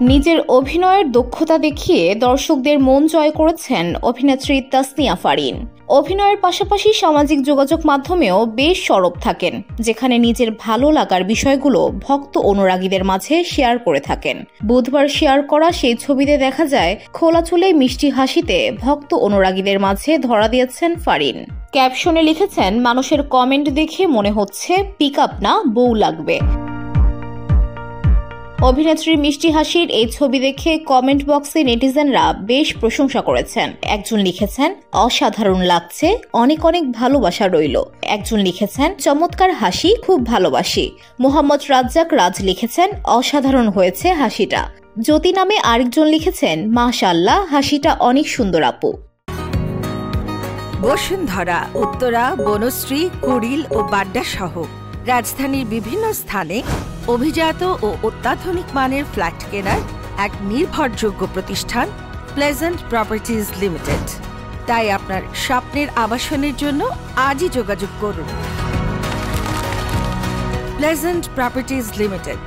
নিজের অভিনয়ের দক্ষতা দেখিয়ে দর্শকদের মন জয় করেছেন অভিনেত্রী তাসনিয়া ফারিন। অভিনয়ের পাশাপাশি সামাজিক যোগাযোগ মাধ্যমেও বেশ সরব থাকেন, যেখানে নিজের ভালো লাগার বিষয়গুলো ভক্ত অনুরাগীদের মাঝে শেয়ার করে থাকেন। বুধবার শেয়ার করা সেই ছবিতে দেখা যায় খোলা চুলে মিষ্টি হাসিতে ভক্ত অনুরাগীদের মাঝে ধরা দিয়েছেন ফারিন। ক্যাপশনে লিখেছেন, মানুষের কমেন্ট দেখে মনে হচ্ছে পিকআপ না বউ লাগবে। অভিনেত্রীর মিষ্টি হাসির এই ছবি দেখে কমেন্ট বক্সে নেটিজেনরা বেশ প্রশংসা করেছেন। একজন লিখেছেন, অসাধারণ লাগছে, অনেক অনেক ভালোবাসা রইল। একজন লিখেছেন, চমৎকার হাসি, খুব ভালোবাসি। মোহাম্মদ রাজ্জাক রাজ লিখেছেন, অসাধারণ হয়েছে হাসিটা। জ্যোতি নামে আরেকজন লিখেছেন, মাশাআল্লাহ, হাসিটা অনেক সুন্দর আপু। বসুন্ধরা, উত্তরা, বনশ্রী, কুড়িল ও বাড্ডা সহ রাজধানীর বিভিন্ন স্থানে অভিজাত ও অত্যাধুনিক মানের ফ্ল্যাট কেনার এক নির্ভরযোগ্য প্রতিষ্ঠান প্লেজেন্ট প্রপার্টিজ লিমিটেড। তাই আপনার স্বপ্নের আবাসনের জন্য আজই যোগাযোগ করুন। Pleasant properties limited,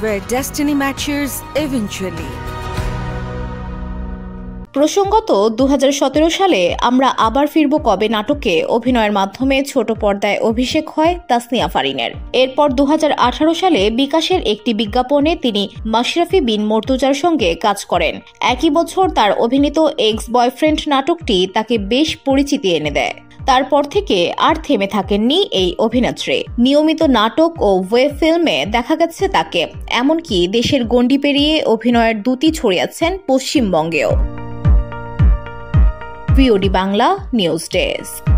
where destiny matches eventually। প্রসঙ্গত ২০১৭ সালে আমরা আবার ফিরব কবে নাটকে অভিনয়ের মাধ্যমে ছোট পর্দায় অভিষেক হয় তাসনিয়া ফারিনের। এরপর ২০১৮ সালে বিকাশের একটি বিজ্ঞাপনে তিনি মাশরাফি বিন মর্তুজার সঙ্গে কাজ করেন। একই বছর তার অভিনীত এক্স বয়ফ্রেন্ড নাটকটি তাকে বেশ পরিচিতি এনে দেয়। তারপর থেকে আর থেমে থাকেননি এই অভিনেত্রী। নিয়মিত নাটক ও ওয়েব ফিল্মে দেখা গেছে তাকে, এমনকি দেশের গণ্ডি পেরিয়ে অভিনয়ের দ্যুতি ছড়িয়েছেন পশ্চিমবঙ্গেও। VOD Bangla news desk.